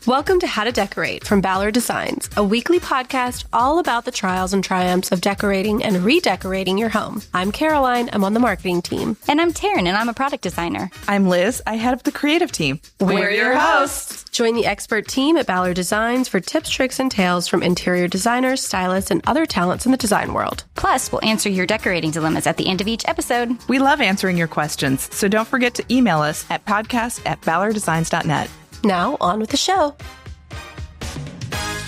Welcome to How to Decorate from Ballard Designs, a weekly podcast all about the trials and triumphs of decorating and redecorating your home. I'm Caroline. I'm on the marketing team. And I'm Taryn, and I'm a product designer. I'm Liz. I head up the creative team. We're your hosts. Join the expert team at Ballard Designs for tips, tricks, and tales from interior designers, stylists, and other talents in the design world. Plus, we'll answer your decorating dilemmas at the end of each episode. We love answering your questions, so don't forget to email us at podcast@ballarddesigns.net. Now, on with the show.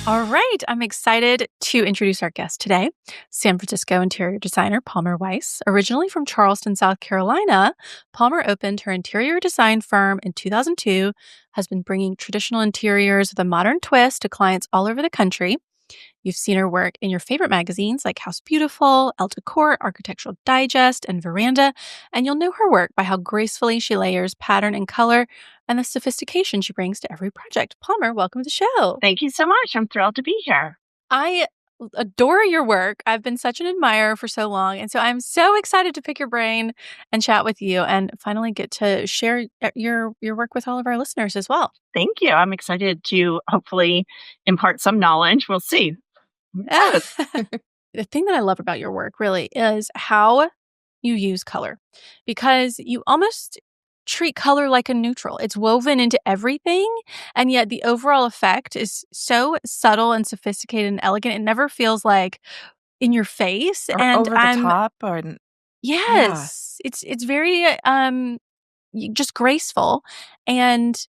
All right, I'm excited to introduce our guest today, San Francisco interior designer Palmer Weiss. Originally from Charleston, South Carolina, Palmer opened her interior design firm in 2002, has been bringing traditional interiors with a modern twist to clients all over the country. You've seen her work in your favorite magazines like House Beautiful, Elle Decor, Architectural Digest, and Veranda, and you'll know her work by how gracefully she layers pattern and color and the sophistication she brings to every project. Palmer, welcome to the show. Thank you so much. I'm thrilled to be here. I adore your work. I've been such an admirer for so long, and so I'm so excited to pick your brain and chat with you and finally get to share your work with all of our listeners as well. Thank you. I'm excited to hopefully impart some knowledge. We'll see. The thing that I love about your work really is how you use color, because you almost treat color like a neutral. It's woven into everything, and yet the overall effect is so subtle and sophisticated and elegant. It never feels like in your face Or and over the top. Yes, it's very just graceful, and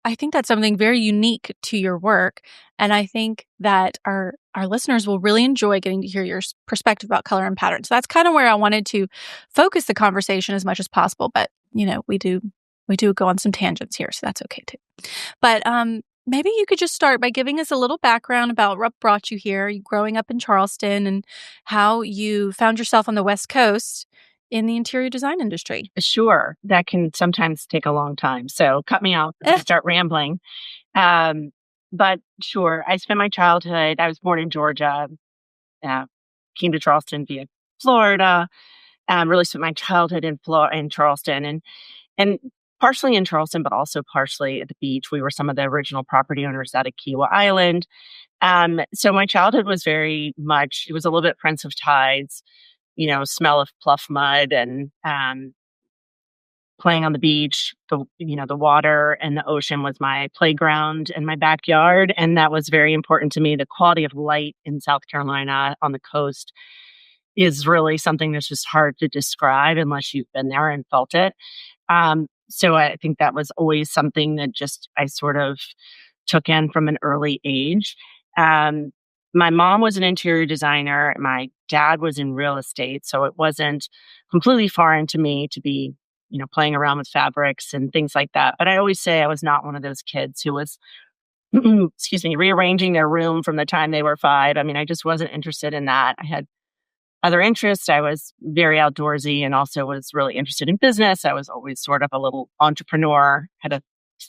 I think that's something very unique to your work. And I think that our listeners will really enjoy getting to hear your perspective about color and pattern. So that's kind of where I wanted to focus the conversation as much as possible. But, we do go on some tangents here, so that's okay too. But maybe you could just start by giving us a little background about what brought you here, you growing up in Charleston, and how you found yourself on the West Coast in the interior design industry. Sure. That can sometimes take a long time. So cut me out if I start rambling. But sure, I spent my childhood, I was born in Georgia, came to Charleston via Florida, really spent my childhood in Charleston and partially in Charleston, but also partially at the beach. We were some of the original property owners out of Kiawah Island. So my childhood was very much, it was a little bit Prince of Tides, smell of pluff mud and playing on the beach. The water and the ocean was my playground and my backyard. And that was very important to me. The quality of light in South Carolina on the coast is really something that's just hard to describe unless you've been there and felt it. So I think that was always something that just I sort of took in from an early age. My mom was an interior designer. My dad was in real estate. So it wasn't completely foreign to me to be, playing around with fabrics and things like that. But I always say I was not one of those kids who was, rearranging their room from the time they were 5. I mean, I just wasn't interested in that. I had other interests. I was very outdoorsy and also was really interested in business. I was always sort of a little entrepreneur, had a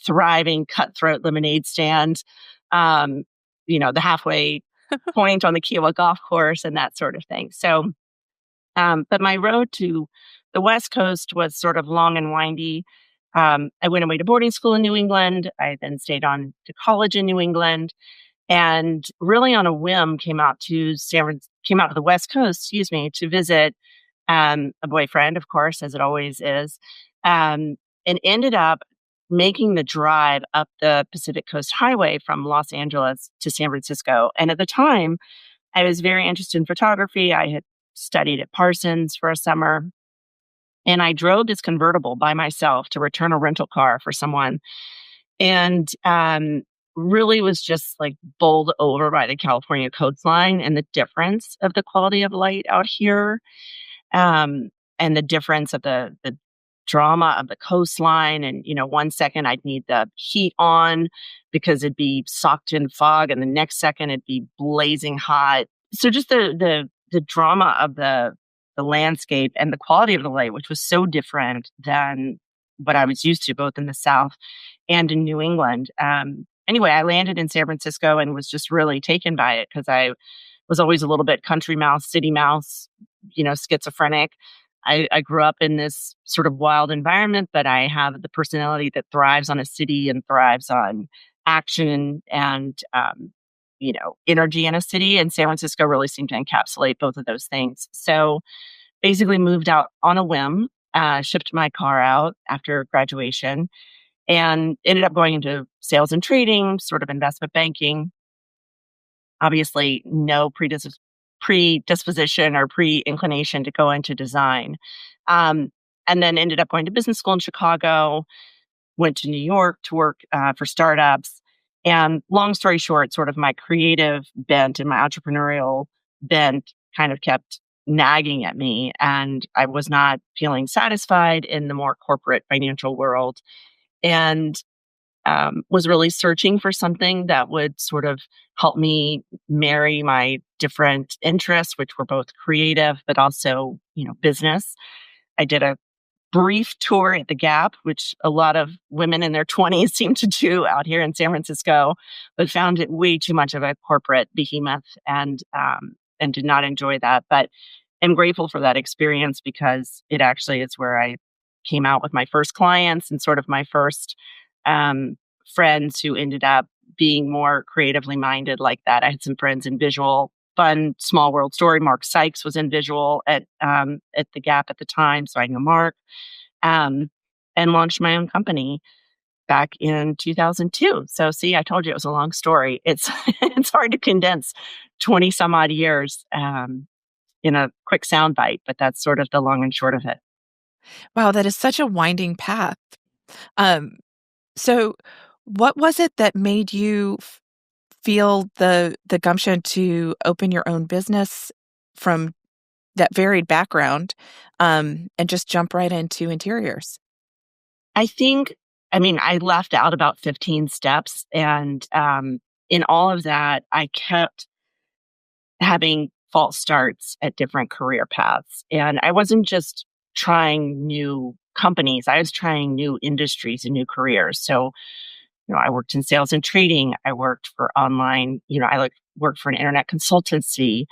thriving cutthroat lemonade stand, the halfway point on the Kiawah golf course and that sort of thing. So, but my road to the West Coast was sort of long and windy. I went away to boarding school in New England. I then stayed on to college in New England, and really on a whim came out to the West Coast, to visit a boyfriend, of course, as it always is, and ended up making the drive up the Pacific Coast Highway from Los Angeles to San Francisco. And at the time, I was very interested in photography. I had studied at Parsons for a summer. And I drove this convertible by myself to return a rental car for someone. And really was just like bowled over by the California coastline and the difference of the quality of light out here. And the difference of the drama of the coastline. And, 1 second I'd need the heat on because it'd be socked in fog. And the next second it'd be blazing hot. So just the drama of the landscape and the quality of the light, which was so different than what I was used to, both in the South and in New England. Anyway, I landed in San Francisco and was just really taken by it because I was always a little bit country mouse, city mouse, schizophrenic. I grew up in this sort of wild environment, but I have the personality that thrives on a city and thrives on action and, energy in a city. And San Francisco really seemed to encapsulate both of those things. So basically moved out on a whim, shipped my car out after graduation and ended up going into sales and trading, sort of investment banking. Obviously, no predisposition or pre-inclination to go into design. And then ended up going to business school in Chicago, went to New York to work for startups. And long story short, sort of my creative bent and my entrepreneurial bent kind of kept nagging at me. And I was not feeling satisfied in the more corporate financial world. And was really searching for something that would sort of help me marry my different interests, which were both creative, but also, business. I did a brief tour at the Gap, which a lot of women in their 20s seem to do out here in San Francisco, but found it way too much of a corporate behemoth and did not enjoy that. But I'm grateful for that experience because it actually is where I came out with my first clients and sort of my first friends who ended up being more creatively minded like that. I had some friends in visual, fun, small world story. Mark Sykes was in visual at the Gap at the time, so I knew Mark, and launched my own company back in 2002. So see, I told you it was a long story. It's it's hard to condense 20 some odd years in a quick soundbite, but that's sort of the long and short of it. Wow, that is such a winding path. So what was it that made you feel the gumption to open your own business from that varied background, and just jump right into interiors? I left out about 15 steps. And in all of that, I kept having false starts at different career paths. And I wasn't just trying new companies, I was trying new industries and new careers. So, I worked in sales and trading. I worked for online, worked for an internet consultancy.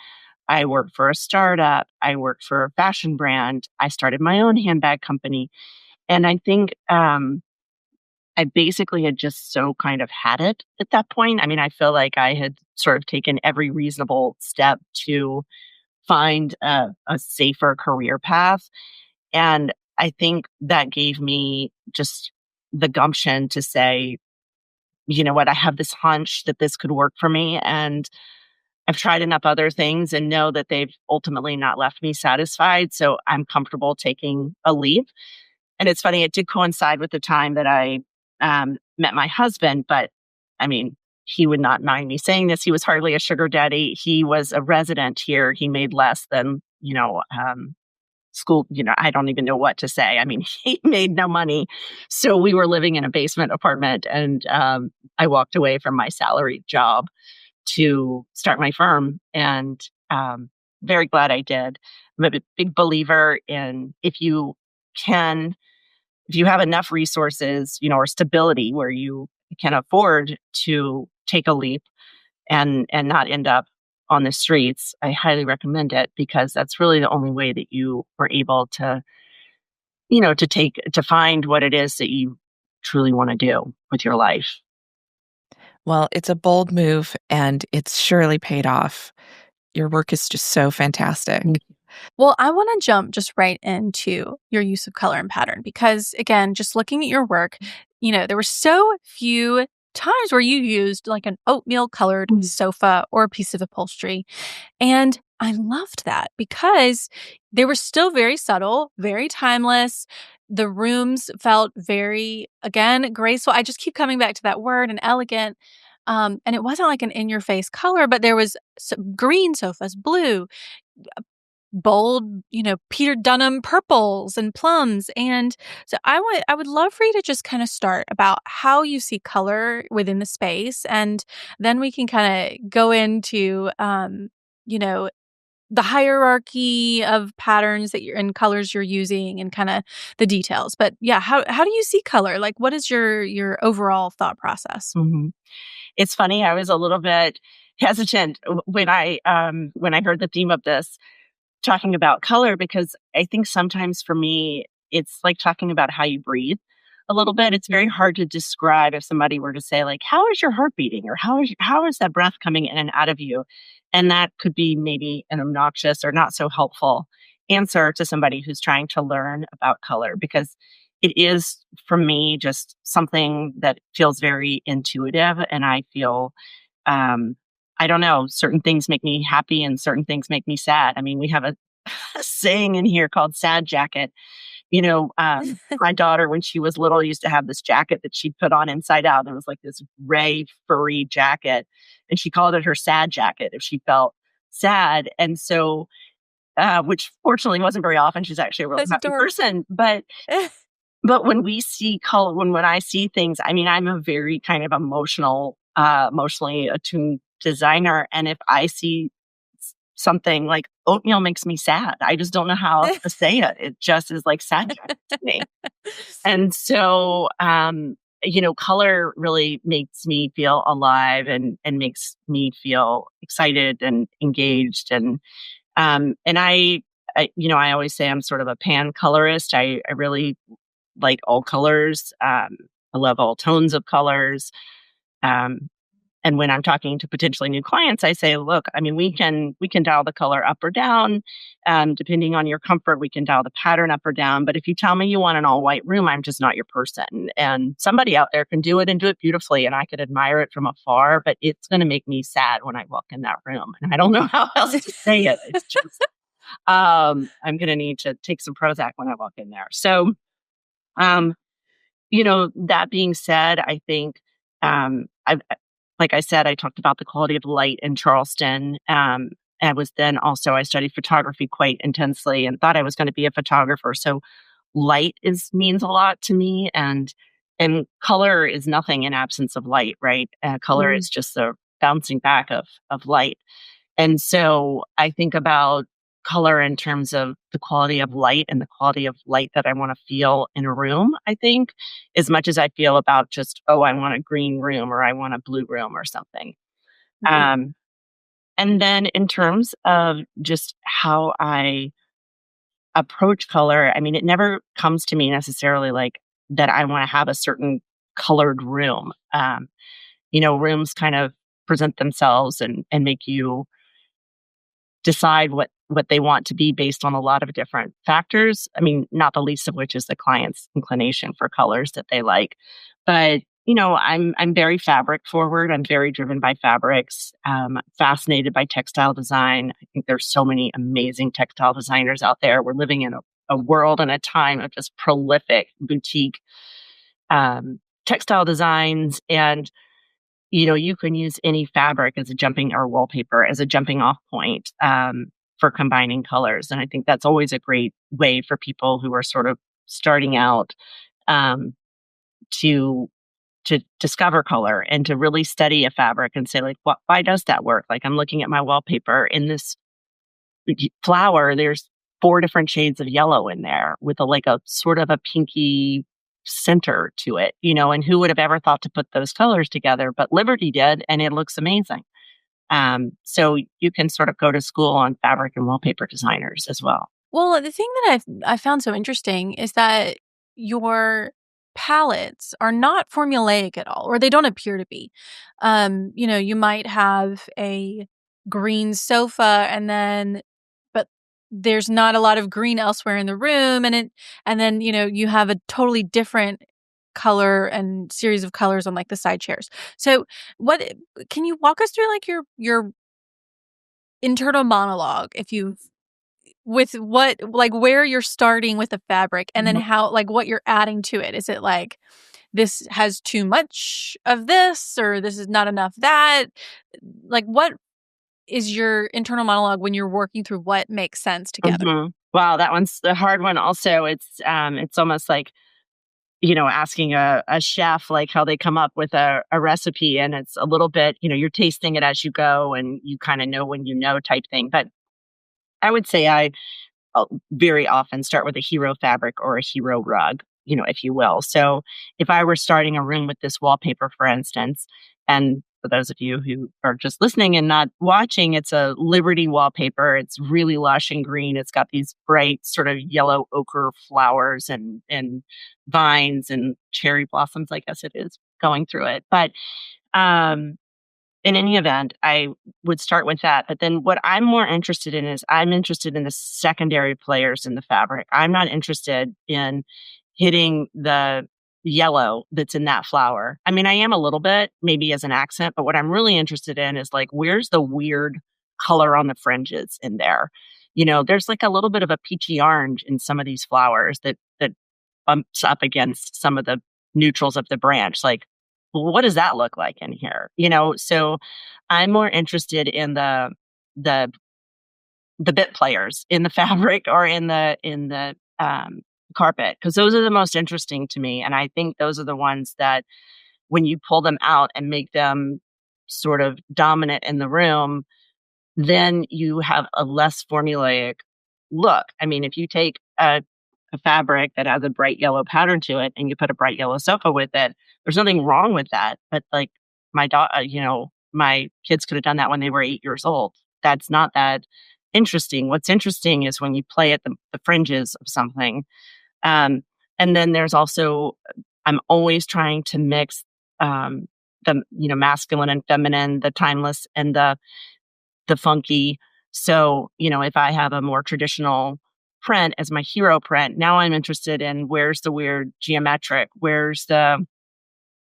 I worked for a startup. I worked for a fashion brand. I started my own handbag company. And I think I basically had just so kind of had it at that point. I feel like I had sort of taken every reasonable step to find a safer career path. And I think that gave me just the gumption to say, you know what, I have this hunch that this could work for me. And I've tried enough other things and know that they've ultimately not left me satisfied. So I'm comfortable taking a leap. And it's funny, it did coincide with the time that I met my husband, but he would not mind me saying this. He was hardly a sugar daddy. He was a resident here. He made less than, school, I don't even know what to say. He made no money. So we were living in a basement apartment and I walked away from my salaried job to start my firm. And very glad I did. I'm a big believer in if you have enough resources, or stability where you can afford to take a leap and not end up on the streets, I highly recommend it because that's really the only way that you were able to, to find what it is that you truly want to do with your life. Well, it's a bold move and it's surely paid off. Your work is just so fantastic. Well, I want to jump just right into your use of color and pattern because, again, just looking at your work, there were so few times where you used like an oatmeal colored sofa or a piece of upholstery. And I loved that because they were still very subtle, very timeless. The rooms felt very, again, graceful. I just keep coming back to that word and elegant. And it wasn't like an in-your-face color, but there was green sofas, blue, bold, Peter Dunham purples and plums. And so I would love for you to just kind of start about how you see color within the space. And then we can kind of go into, the hierarchy of patterns that and colors you're using and kind of the details. But yeah, how do you see color? Like, what is your overall thought process? Mm-hmm. It's funny. I was a little bit hesitant when I heard the theme of this, talking about color, because I think sometimes for me, it's like talking about how you breathe. a little bit. It's very hard to describe if somebody were to say like, how is your heart beating? Or how is that breath coming in and out of you? And that could be maybe an obnoxious or not so helpful answer to somebody who's trying to learn about color, because it is, for me, just something that feels very intuitive. And I feel, I don't know, certain things make me happy and certain things make me sad. I mean, we have a saying in here called sad jacket. My daughter, when she was little, used to have this jacket that she'd put on inside out. And it was like this gray, furry jacket. And she called it her sad jacket if she felt sad. And so, which fortunately wasn't very often. She's actually a really That's happy adorable. person. But when we see color, when I see things, I mean, I'm a very kind of emotionally attuned designer. And if I see something like oatmeal makes me sad, I just don't know how else to say it. It just is like sad to me. And so, color really makes me feel alive and makes me feel excited and engaged. And I always say I'm sort of a pan colorist. I really like all colors. I love all tones of colors. And when I'm talking to potentially new clients, I say, look, I mean, we can dial the color up or down. Depending on your comfort, we can dial the pattern up or down. But if you tell me you want an all white room, I'm just not your person. And somebody out there can do it and do it beautifully. And I could admire it from afar, but it's going to make me sad when I walk in that room. And I don't know how else to say it. It's just, I'm going to need to take some Prozac when I walk in there. So, that being said, I think, like I said, I talked about the quality of light in Charleston. I studied photography quite intensely and thought I was going to be a photographer. So light means a lot to me, and color is nothing in absence of light, right? Color is just the bouncing back of light. And so I think about color in terms of the quality of light and the quality of light that I want to feel in a room, I think, as much as I feel about just, I want a green room or I want a blue room or something. And then in terms of just how I approach color, I mean, it never comes to me necessarily like that I want to have a certain colored room. Rooms kind of present themselves and make you decide what they want to be based on a lot of different factors. I mean, not the least of which is the client's inclination for colors that they like. But, I'm very fabric forward. I'm very driven by fabrics, fascinated by textile design. I think there's so many amazing textile designers out there. We're living in a world and a time of just prolific boutique textile designs. And you can use any fabric as a jumping off point for combining colors. And I think that's always a great way for people who are sort of starting out to discover color and to really study a fabric and say, like, why does that work? Like, I'm looking at my wallpaper in this flower, there's 4 different shades of yellow in there with a sort of a pinky center to it, and who would have ever thought to put those colors together? But Liberty did, and it looks amazing. So you can sort of go to school on fabric and wallpaper designers as well. Well, the thing that I found so interesting is that your palettes are not formulaic at all, or they don't appear to be. You might have a green sofa but there's not a lot of green elsewhere in the room. And then, you have a totally different color and series of colors on like the side chairs. So can you walk us through like your internal monologue with what, like where you're starting with the fabric and then how, like what you're adding to it? Is it like, this has too much of this, or this is not enough that? Like, what is your internal monologue when you're working through what makes sense together? Wow, that one's the hard one. Also, it's almost like, asking a chef, like how they come up with a recipe, and it's a little bit, you're tasting it as you go and you kind of know when type thing. But I would say I'll very often start with a hero fabric or a hero rug, if you will. So if I were starting a room with this wallpaper, for instance, and for those of you who are just listening and not watching, it's a Liberty wallpaper. It's really lush and green. It's got these bright sort of yellow ochre flowers and vines and cherry blossoms, I guess it is, going through it. But in any event, I would start with that. But then what I'm more interested in is I'm interested in the secondary players in the fabric. I'm not interested in hitting the yellow that's in that flower. I mean, I am a little bit, maybe as an accent, but what I'm really interested in is like, where's the weird color on the fringes in there? There's like a little bit of a peachy orange in some of these flowers that bumps up against some of the neutrals of the branch. Like, well, what does that look like in here? So I'm more interested in the bit players in the fabric or in the carpet, because those are the most interesting to me. And I think those are the ones that when you pull them out and make them sort of dominant in the room, then you have a less formulaic look. I mean, if you take a fabric that has a bright yellow pattern to it and you put a bright yellow sofa with it, there's nothing wrong with that. But like my daughter, my kids could have done that when they were 8 years old. That's not that interesting. What's interesting is when you play at the fringes of something. And then there's also, I'm always trying to mix the masculine and feminine, the timeless and the funky. So, if I have a more traditional print as my hero print, now I'm interested in where's the weird geometric, where's the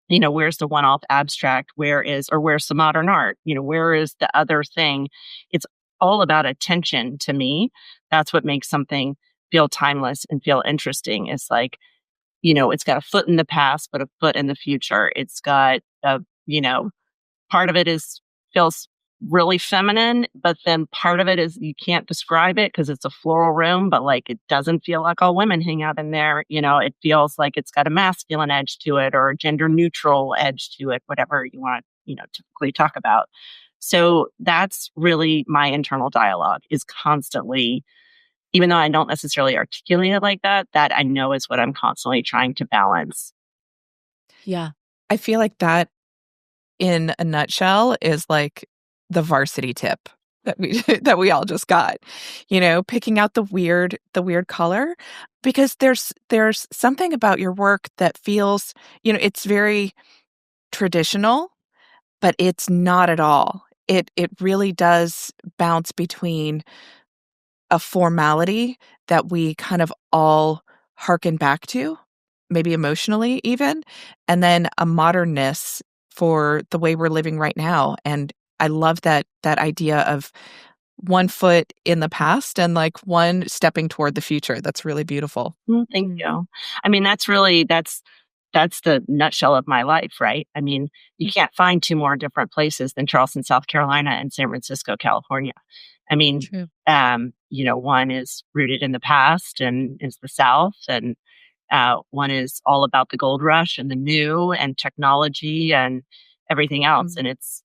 one-off abstract, where's the modern art, where is the other thing? It's all about attention to me. That's what makes something feel timeless and feel interesting. It's like, it's got a foot in the past, but a foot in the future. It's got part of it feels really feminine, but then part of it is you can't describe it because it's a floral room, but like it doesn't feel like all women hang out in there. It feels like it's got a masculine edge to it or a gender neutral edge to it, whatever you want to, typically talk about. So that's really my internal dialogue is constantly, even though I don't necessarily articulate it like that I know is what I'm constantly trying to balance. Yeah. I feel like that in a nutshell is like the varsity tip that we that we all just got. Picking out the weird color, because there's something about your work that feels, it's very traditional, but it's not at all. It really does bounce between a formality that we kind of all hearken back to, maybe emotionally even, and then a modernness for the way we're living right now. And I love that idea of one foot in the past and like one stepping toward the future. That's really beautiful. Thank you. I mean, that's the nutshell of my life, right? I mean, you can't find two more different places than Charleston, South Carolina and San Francisco, California. I mean, one is rooted in the past and is the South, and one is all about the gold rush and the new and technology and everything else. And it's,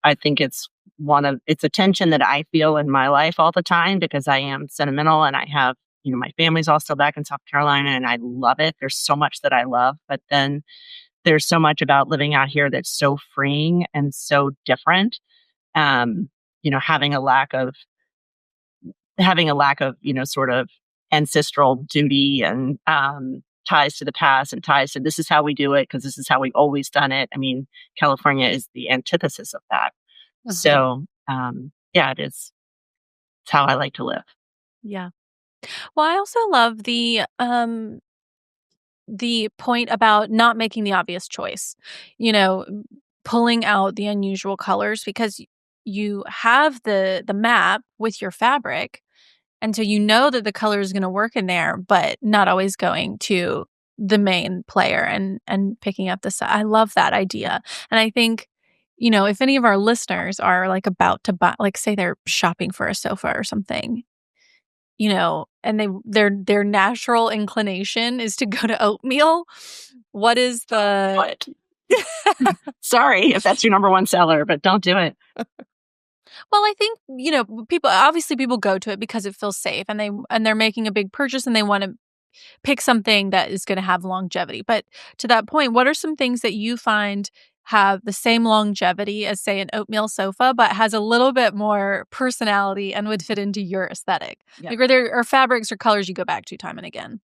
I think it's a tension that I feel in my life all the time because I am sentimental and I have, my family's all still back in South Carolina and I love it. There's so much that I love, but then there's so much about living out here that's so freeing and so different. Having a lack of, sort of ancestral duty and ties to the past and ties to this is how we do it because this is how we've always done it. I mean, California is the antithesis of that. Uh-huh. So, it is. It's how I like to live. Yeah. Well, I also love the point about not making the obvious choice, pulling out the unusual colors because you have the map with your fabric. And so that the color is going to work in there, but not always going to the main player and picking up the set. I love that idea. And I think, if any of our listeners are like about to buy, like say they're shopping for a sofa or something, and their natural inclination is to go to oatmeal. What is the... What? Sorry if that's your number one seller, but don't do it. Well, I think, people go to it because it feels safe and they're making a big purchase and they want to pick something that is going to have longevity. But to that point, what are some things that you find have the same longevity as, say, an oatmeal sofa, but has a little bit more personality and would fit into your aesthetic? Yep. Like, are there fabrics or colors you go back to time and again?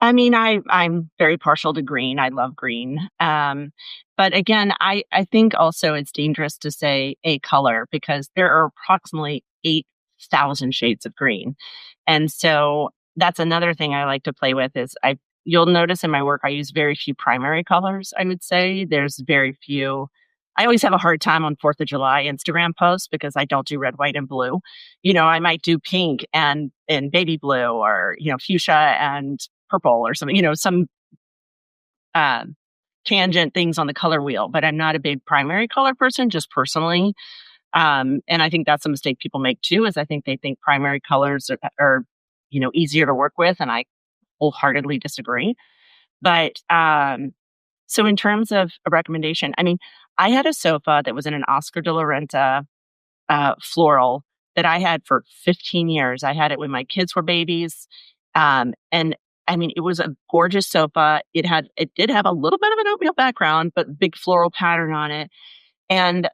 I mean, I'm very partial to green. I love green. But again, I think also it's dangerous to say a color because there are approximately 8,000 shades of green. And so that's another thing I like to play with is you'll notice in my work, I use very few primary colors. I would say there's very few. I always have a hard time on 4th of July Instagram posts because I don't do red, white, and blue. I might do pink and baby blue or, fuchsia and purple or something, some tangent things on the color wheel, but I'm not a big primary color person, just personally. And I think that's a mistake people make too, is I think they think primary colors are easier to work with. And I wholeheartedly disagree. But so in terms of a recommendation, I mean, I had a sofa that was in an Oscar de la Renta floral that I had for 15 years. I had it when my kids were babies. And I mean, it was a gorgeous sofa. It did have a little bit of an oatmeal background, but big floral pattern on it. And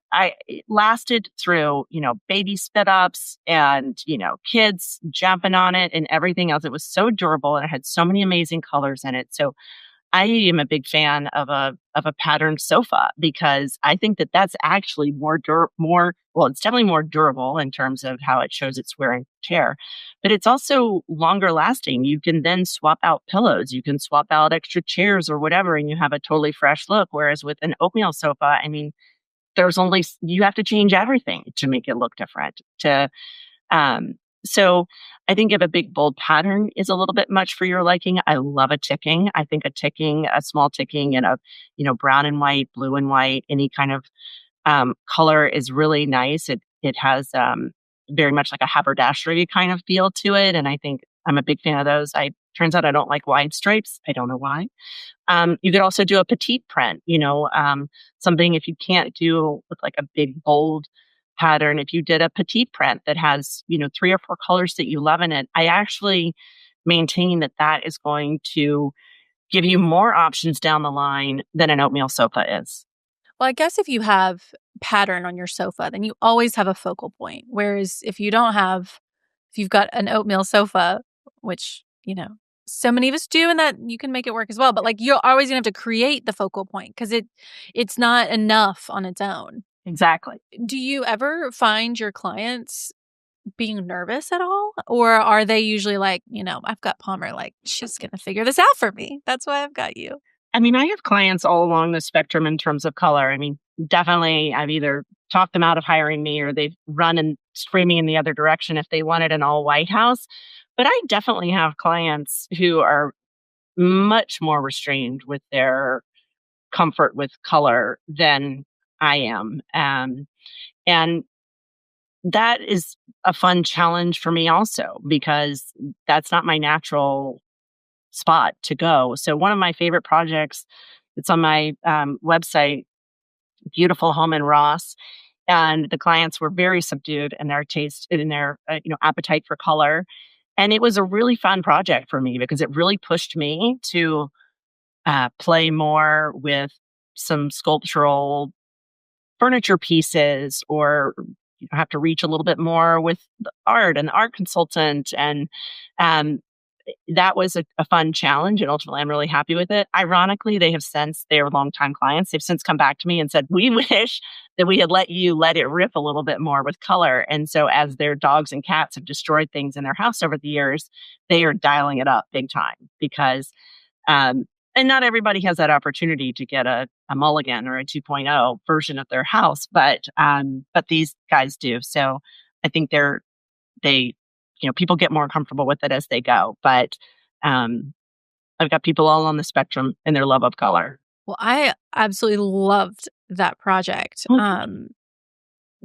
it lasted through, baby spit ups and, kids jumping on it and everything else. It was so durable and it had so many amazing colors in it. So I am a big fan of a patterned sofa because I think that that's actually it's definitely more durable in terms of how it shows its wear and tear, but it's also longer lasting. You can then swap out pillows, you can swap out extra chairs or whatever, and you have a totally fresh look. Whereas with an oatmeal sofa, I mean, you have to change everything to make it look different. So I think if a big bold pattern is a little bit much for your liking, I love a ticking. I think a small ticking in a, brown and white, blue and white, any kind of color is really nice. It has very much like a haberdashery kind of feel to it. And I think I'm a big fan of those. Turns out I don't like wide stripes. I don't know why. You could also do a petite print, something if you can't do with like a big, bold pattern. If you did a petite print that has, 3 or 4 colors that you love in it, I actually maintain that is going to give you more options down the line than an oatmeal sofa is. Well, I guess if you have pattern on your sofa, then you always have a focal point. Whereas if you've got an oatmeal sofa, which, so many of us do, and that you can make it work as well. But like you're always gonna have to create the focal point because it's not enough on its own. Exactly. Do you ever find your clients being nervous at all? Or are they usually like, I've got Palmer, like she's gonna figure this out for me. That's why I've got you. I mean, I have clients all along the spectrum in terms of color. I mean, definitely I've either talked them out of hiring me or they've run and screaming in the other direction if they wanted an all white house. But I definitely have clients who are much more restrained with their comfort with color than I am. And that is a fun challenge for me also, because that's not my natural spot to go. So one of my favorite projects, it's on my website, Beautiful Home in Ross. And the clients were very subdued in their taste, in their appetite for color. And it was a really fun project for me because it really pushed me to play more with some sculptural furniture pieces, or have to reach a little bit more with the art and the art consultant. And that was a fun challenge. And ultimately, I'm really happy with it. Ironically, they're longtime clients. They've since come back to me and said, we wish that we had let it rip a little bit more with color. And so as their dogs and cats have destroyed things in their house over the years, they are dialing it up big time because, and not everybody has that opportunity to get a mulligan or a 2.0 version of their house, but these guys do. So I think people get more comfortable with it as they go. But I've got people all on the spectrum in their love of color. Well, I absolutely loved that project.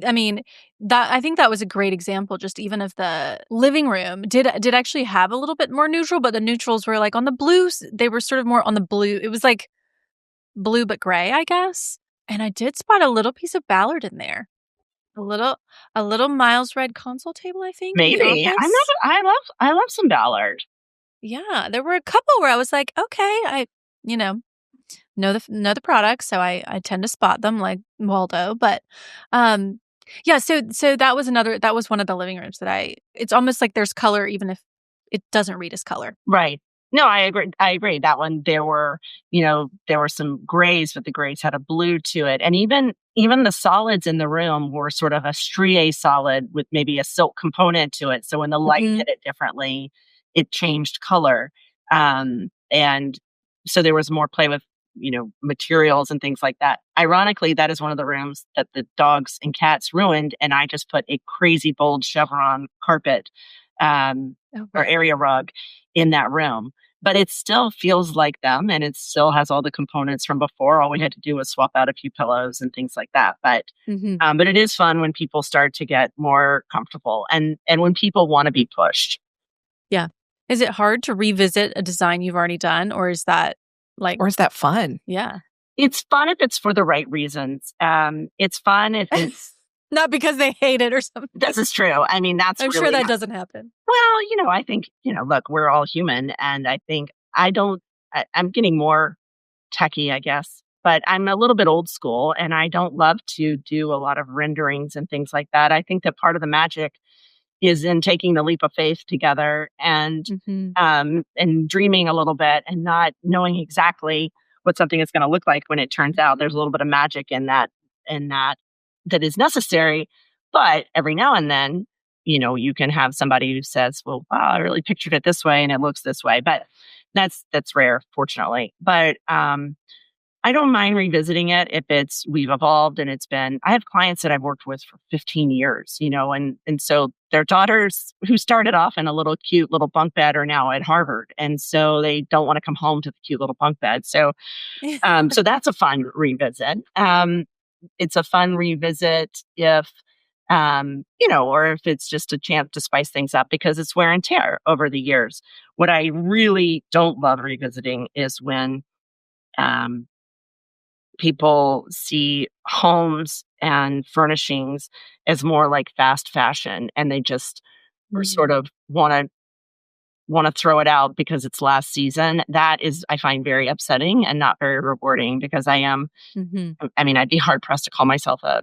I mean, I think that was a great example, just even of the living room did actually have a little bit more neutral, but the neutrals were like on the blues. They were sort of more on the blue. It was like blue but gray, I guess. And I did spot a little piece of Ballard in there. A little Miles Red console table, I think. Maybe. I love some Ballard. Yeah, there were a couple where I was like, okay, know the products, so I tend to spot them like Waldo. But yeah, so that was one of the living rooms that it's almost like there's color even if it doesn't read as color. Right. No, I agree. I agree. That one, there were some grays, but the grays had a blue to it. And even the solids in the room were sort of a strié solid with maybe a silk component to it. So when the light hit it differently, it changed color. And so there was more play with, materials and things like that. Ironically, that is one of the rooms that the dogs and cats ruined. And I just put a crazy bold chevron carpet, or area rug in that room. But it still feels like them, and it still has all the components from before. All we had to do was swap out a few pillows and things like that. But but it is fun when people start to get more comfortable and when people want to be pushed. Yeah. Is it hard to revisit a design you've already done, or is that fun? Yeah. It's fun if it's for the right reasons. It's fun if it's not because they hate it or something. This is true. I mean, I'm sure that doesn't happen. Well, I think, look, we're all human. And I think I'm getting more techie, I guess, but I'm a little bit old school and I don't love to do a lot of renderings and things like that. I think that part of the magic is in taking the leap of faith together and dreaming a little bit and not knowing exactly what something is going to look like when it turns out. There's a little bit of magic in that is necessary. But every now and then, you can have somebody who says, well, wow, I really pictured it this way and it looks this way. But that's rare, fortunately. But I don't mind revisiting it if we've evolved and I have clients that I've worked with for 15 years, and so their daughters who started off in a little cute little bunk bed are now at Harvard. And so they don't want to come home to the cute little bunk bed. So, so that's a fun revisit. It's a fun revisit if, or if it's just a chance to spice things up because it's wear and tear over the years. What I really don't love revisiting is when people see homes and furnishings as more like fast fashion and they just sort of want to throw it out because it's last season. That is, I find, very upsetting and not very rewarding because I am, I mean, I'd be hard pressed to call myself a,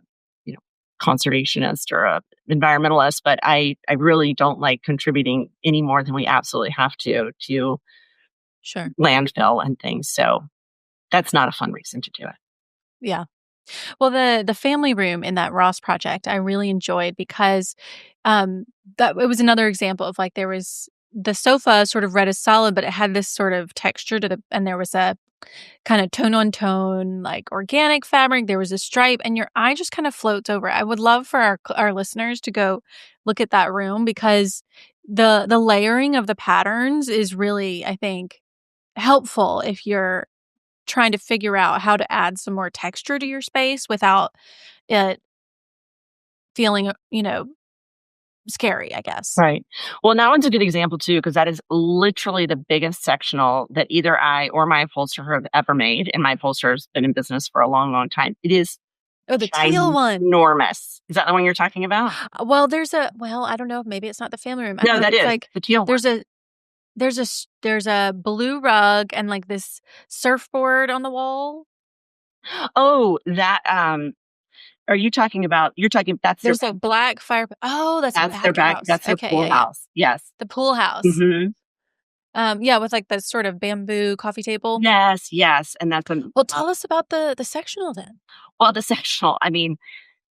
conservationist or a environmentalist, but I really don't like contributing any more than we absolutely have to landfill and things. So that's not a fun reason to do it. Yeah. Well, the family room in that Ross project, I really enjoyed because that it was another example of like there was the sofa sort of read as solid, but it had this sort of texture and there was a kind of tone on tone, like organic fabric. There was a stripe, and your eye just kind of floats over it. I would love for our listeners to go look at that room because the layering of the patterns is really, I think, helpful if you're trying to figure out how to add some more texture to your space without it feeling, scary, I guess. Right. Well, that one's a good example too, because that is literally the biggest sectional that either I or my upholsterer have ever made. And my upholsterer's been in business for a long, long time. It is the teal one. Enormous. Is that the one you're talking about? Well, I don't know. Maybe it's not the family room. No, that is like the teal one. There's a blue rug and like this surfboard on the wall. Oh, that are you talking about? There's a black fire. Oh, that's their back. That's their pool house. Yes, the pool house. Yeah, with like the sort of bamboo coffee table. Yes, and that's well. Tell us about the sectional then. Well, the sectional. I mean,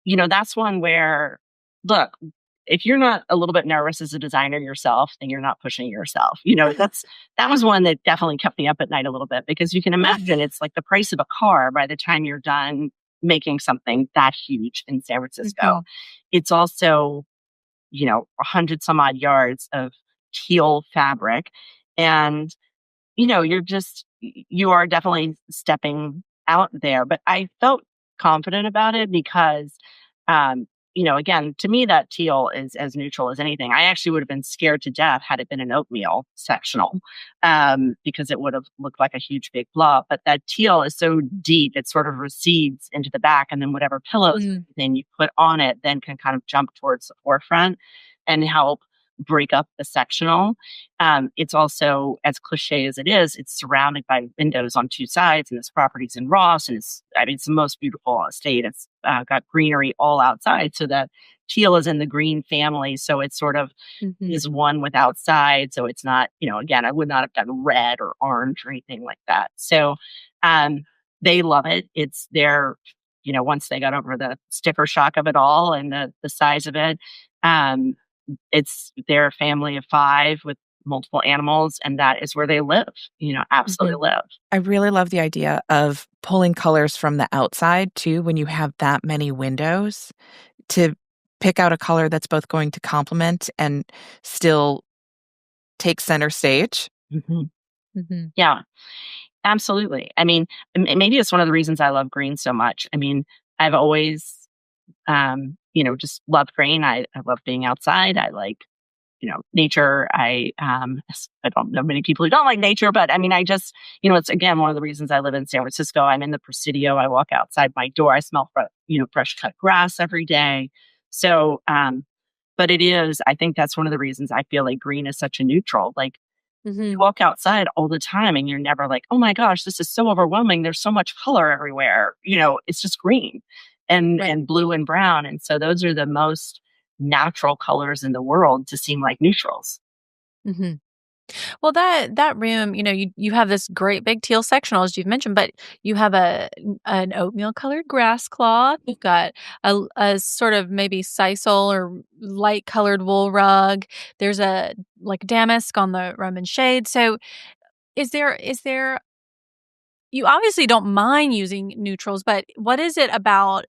that's one where look. If you're not a little bit nervous as a designer yourself, then you're not pushing yourself. That was one that definitely kept me up at night a little bit because you can imagine it's like the price of a car by the time you're done making something that huge in San Francisco. It's also, 100 some odd yards of teal fabric. And, you are definitely stepping out there. But I felt confident about it because, again, to me, that teal is as neutral as anything. I actually would have been scared to death had it been an oatmeal sectional because it would have looked like a huge big blob. But that teal is so deep, it sort of recedes into the back. And then whatever pillows then you put on it then can kind of jump towards the forefront and help break up the sectional. It's also, as cliche as it is, it's surrounded by windows on two sides, and this property's in Ross, and it's the most beautiful estate. It's got greenery all outside, so that teal is in the green family. So it's sort of is one with outside. So it's not, again, I would not have done red or orange or anything like that. So they love it. It's their, once they got over the sticker shock of it all and the size of it, it's their family of 5 with multiple animals, and that is where they live, absolutely live. I really love the idea of pulling colors from the outside too, when you have that many windows, to pick out a color that's both going to complement and still take center stage. Yeah, absolutely. I mean, maybe it's one of the reasons I love green so much. I mean, I've always, just loved green. I love being outside. I like, nature. I don't know many people who don't like nature, but I mean, I just, it's again, one of the reasons I live in San Francisco. I'm in the Presidio. I walk outside my door. I smell, fresh cut grass every day. So, but I think that's one of the reasons I feel like green is such a neutral. Like, you walk outside all the time and you're never like, oh my gosh, this is so overwhelming. There's so much color everywhere. It's just green and blue and brown. And so those are the most natural colors in the world to seem like neutrals. Well, that room, you have this great big teal sectional, as you've mentioned, but you have an oatmeal colored grass cloth. You've got a sort of maybe sisal or light colored wool rug. There's a like damask on the Roman shade. So is there, you obviously don't mind using neutrals, but what is it about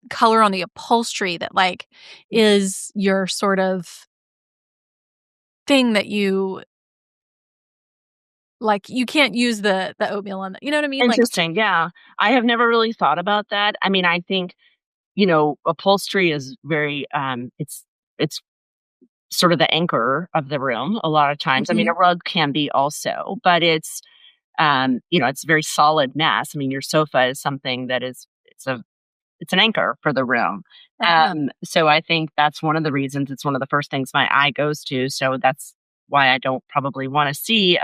color on the upholstery that like is your sort of thing that you like, you can't use the oatmeal on the, you know what I mean? Interesting. Yeah. I have never really thought about that. I mean, I think, upholstery is very, it's sort of the anchor of the room a lot of times. I mean, a rug can be also, but it's, it's very solid mass. I mean, your sofa is something that it's an anchor for the room. So I think that's one of the reasons. It's one of the first things my eye goes to. So that's why I don't probably want to see,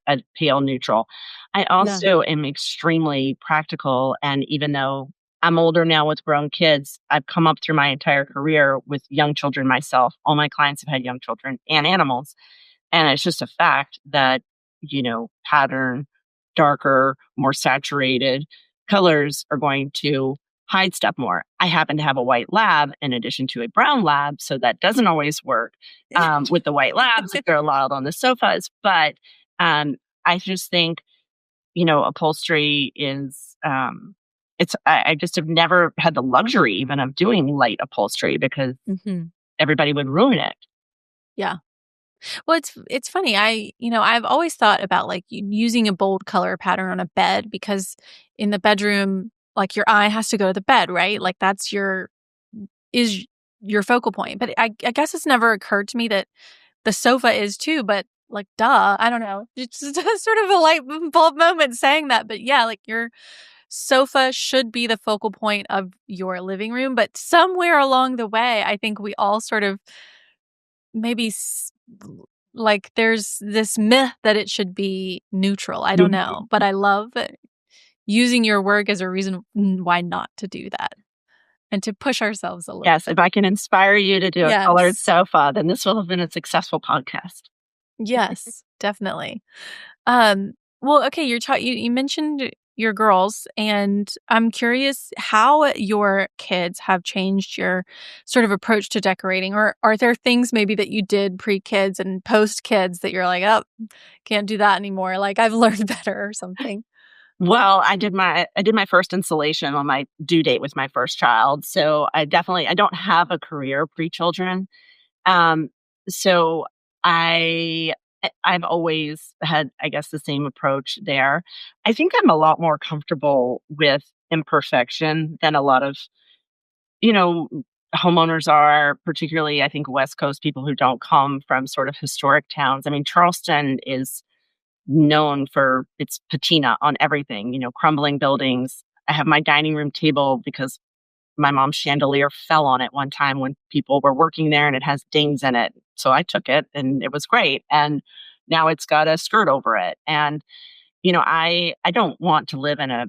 a pale neutral. I also am extremely practical. And even though I'm older now with grown kids, I've come up through my entire career with young children myself. All my clients have had young children and animals. And it's just a fact that, pattern, darker, more saturated colors are going to hide stuff more. I happen to have a white lab in addition to a brown lab, so that doesn't always work with the white labs if they're allowed on the sofas. But I just think, upholstery is, I just have never had the luxury even of doing light upholstery because everybody would ruin it. Yeah. Well, it's funny. I've always thought about like using a bold color pattern on a bed because in the bedroom, like your eye has to go to the bed, right? Like that's your focal point. But I guess it's never occurred to me that the sofa is too, but like, duh, I don't know. It's just sort of a light bulb moment saying that. But yeah, like your sofa should be the focal point of your living room. But somewhere along the way, I think we all sort of maybe like there's this myth that it should be neutral. I don't know. But I love using your work as a reason why not to do that and to push ourselves a little. Yes, if I can inspire you to do a colored sofa, then this will have been a successful podcast. Yes, definitely. Well, okay, you mentioned your girls, and I'm curious how your kids have changed your sort of approach to decorating, or are there things maybe that you did pre-kids and post-kids that you're like, oh, can't do that anymore, like I've learned better or something? Well, I did my first installation on my due date with my first child, so I don't have a career pre-children. So I've always had, I guess, the same approach there. I think I'm a lot more comfortable with imperfection than a lot of, homeowners are, particularly, I think, West Coast people who don't come from sort of historic towns. I mean, Charleston is known for its patina on everything, crumbling buildings. I have my dining room table because my mom's chandelier fell on it one time when people were working there and it has dings in it. So I took it and it was great. And now it's got a skirt over it. And, I don't want to live in a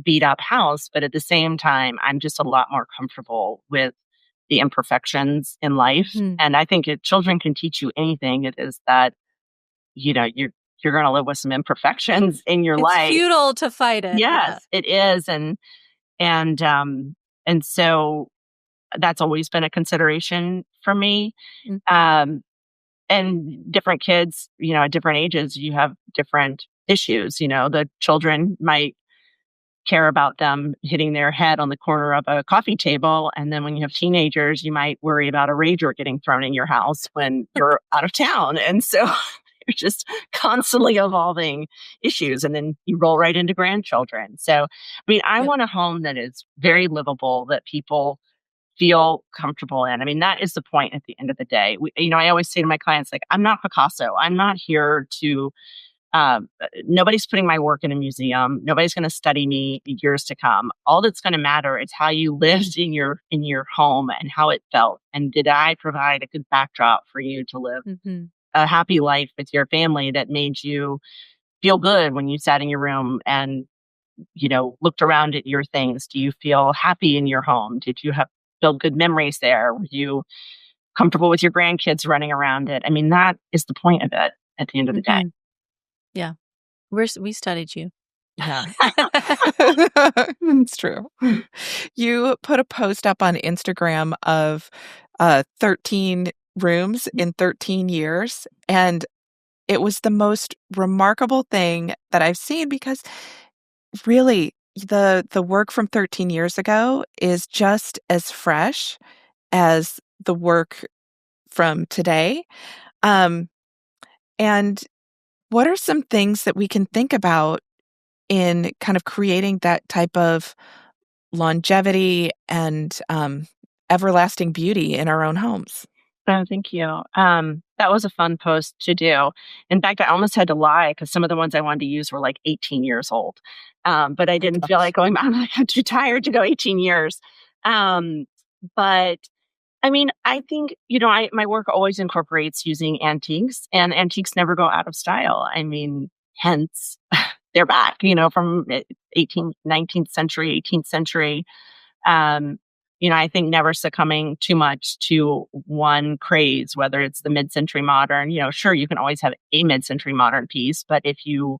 beat up house, but at the same time, I'm just a lot more comfortable with the imperfections in life. Mhm. And I think if children can teach you anything, it is that, you're going to live with some imperfections in your It's life. futile to fight it. Yes, it is. And so that's always been a consideration for me. Mhm. And different kids, at different ages, you have different issues. The children might care about them hitting their head on the corner of a coffee table. And then when you have teenagers, you might worry about a rager getting thrown in your house when you're out of town. And so you're just constantly evolving issues. And then you roll right into grandchildren. So, I Yep. want a home that is very livable, that people feel comfortable in. That is the point at the end of the day. I always say to my clients, like, I'm not Picasso. I'm not here to nobody's putting my work in a museum. Nobody's going to study me years to come. All that's going to matter is how you lived in your home and how it felt. And did I provide a good backdrop for you to live Mhm. a happy life with your family that made you feel good when you sat in your room and looked around at your things? Do you feel happy in your home? Did you have build good memories there? Were you comfortable with your grandkids running around it? That is the point of it at the end of the day. Mhm. Yeah. We studied you. Yeah. It's true. You put a post up on Instagram of 13 rooms in 13 years, and it was the most remarkable thing that I've seen because really the work from 13 years ago is just as fresh as the work from today. Um, and what are some things that we can think about in kind of creating that type of longevity and everlasting beauty in our own homes? Oh, thank you. That was a fun post to do. In fact, I almost had to lie because some of the ones I wanted to use were like 18 years old. But I didn't feel like going, I'm too tired to go 18 years. But I think, my work always incorporates using antiques, and antiques never go out of style. Hence they're back, from 18th, 19th century, 18th century. Um, I think never succumbing too much to one craze, whether it's the mid-century modern. Sure, you can always have a mid-century modern piece, but if you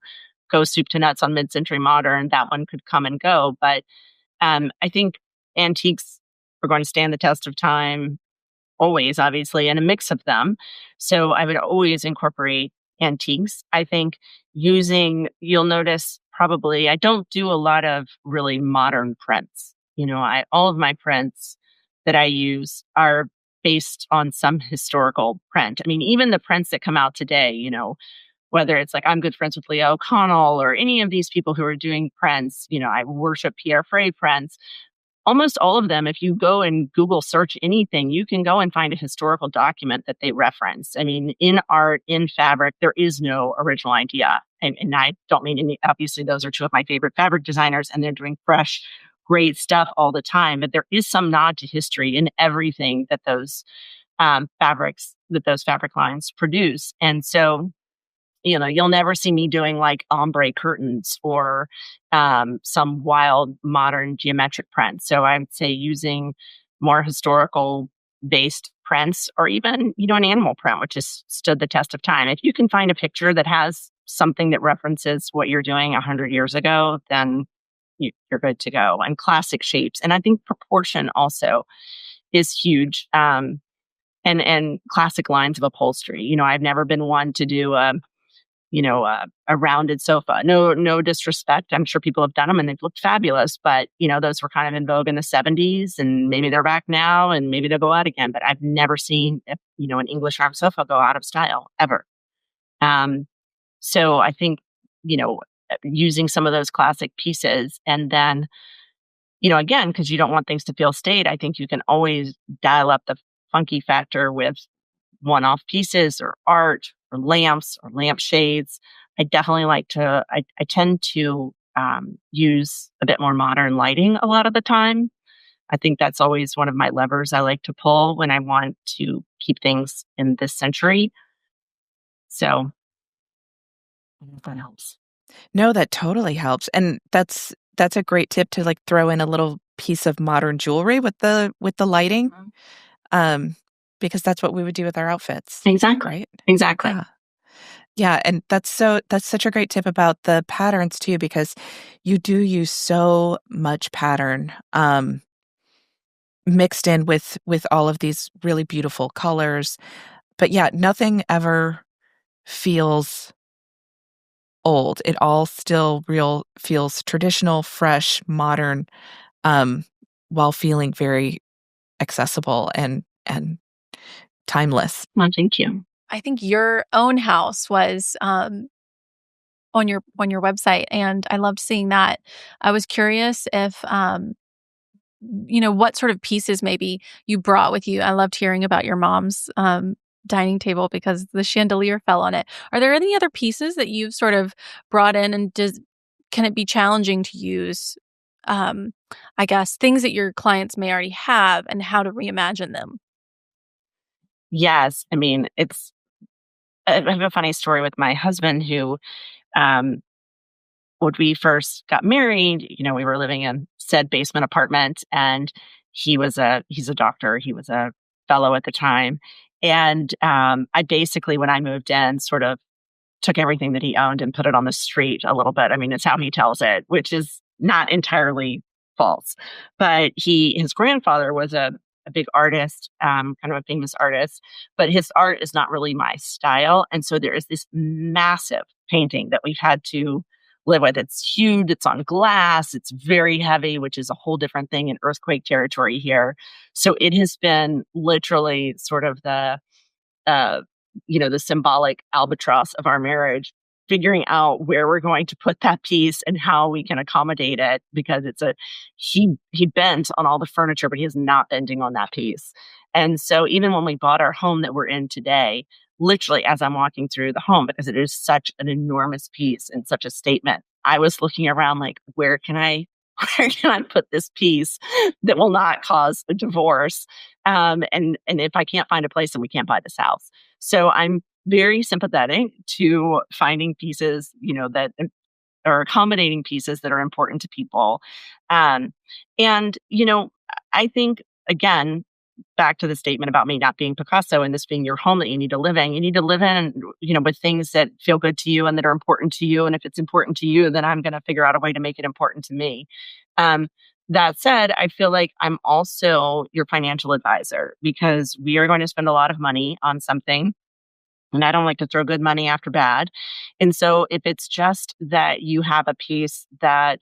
go soup to nuts on mid-century modern, that one could come and go. But I think antiques are going to stand the test of time always, obviously, and a mix of them. So I would always incorporate antiques. I think you'll notice probably, I don't do a lot of really modern prints. All of my prints that I use are based on some historical print. Even the prints that come out today, whether it's like I'm good friends with Leah O'Connell or any of these people who are doing prints, I worship Pierre Frey prints. Almost all of them, if you go and Google search anything, you can go and find a historical document that they reference. In art, in fabric, there is no original idea. And I don't mean any, obviously, those are two of my favorite fabric designers, and they're doing fresh, great stuff all the time. But there is some nod to history in everything that those fabric lines produce. And so, you'll never see me doing like ombre curtains or some wild modern geometric prints. So I would say using more historical based prints, or even, an animal print, which has stood the test of time. If you can find a picture that has something that references what you're doing 100 years ago, then you're good to go. And classic shapes. And I think proportion also is huge. And classic lines of upholstery. I've never been one to do a rounded sofa. No disrespect. I'm sure people have done them and they've looked fabulous, but those were kind of in vogue in the 70s, and maybe they're back now and maybe they'll go out again. But I've never seen, an English arm sofa go out of style ever. So I think, using some of those classic pieces, and then, again, because you don't want things to feel staid, I think you can always dial up the funky factor with one-off pieces or art or lamps or lampshades. I definitely I tend to use a bit more modern lighting a lot of the time. I think that's always one of my levers I like to pull when I want to keep things in this century. So I hope that helps. No, that totally helps. And that's a great tip to like throw in a little piece of modern jewelry with the lighting. Because that's what we would do with our outfits. Exactly. Right? Exactly. Yeah. Yeah, and that's such a great tip about the patterns too, because you do use so much pattern mixed in with all of these really beautiful colors. But yeah, nothing ever feels old. It all still feels traditional, fresh, modern, while feeling very accessible and timeless. Well, thank you. I think your own house was on your website, and I loved seeing that. I was curious if what sort of pieces maybe you brought with you. I loved hearing about your mom's dining table because the chandelier fell on it. Are there any other pieces that you've sort of brought in, and can it be challenging to use? I guess things that your clients may already have and how to reimagine them. Yes. I mean, I have a funny story with my husband who, um, when we first got married, we were living in said basement apartment, and he's a doctor. He was a fellow at the time. And I basically, when I moved in, sort of took everything that he owned and put it on the street a little bit. I mean, it's how he tells it, which is not entirely false. But his grandfather was a big artist, kind of a famous artist, but his art is not really my style. And so there is this massive painting that we've had to live with. It's huge. It's on glass. It's very heavy, which is a whole different thing in earthquake territory here. So it has been literally sort of uh, the symbolic albatross of our marriage, figuring out where we're going to put that piece and how we can accommodate it, because he bent on all the furniture, but he is not bending on that piece. And so even when we bought our home that we're in today, literally as I'm walking through the home, because it is such an enormous piece and such a statement, I was looking around like, where can I put this piece that will not cause a divorce? And if I can't find a place, then we can't buy this house. So I'm very sympathetic to finding pieces, that are accommodating pieces that are important to people. And I think, again, back to the statement about me not being Picasso and this being your home that you need to live in. You need to live in, with things that feel good to you and that are important to you. And if it's important to you, then I'm going to figure out a way to make it important to me. That said, I feel like I'm also your financial advisor, because we are going to spend a lot of money on something. And I don't like to throw good money after bad. And so if it's just that you have a piece that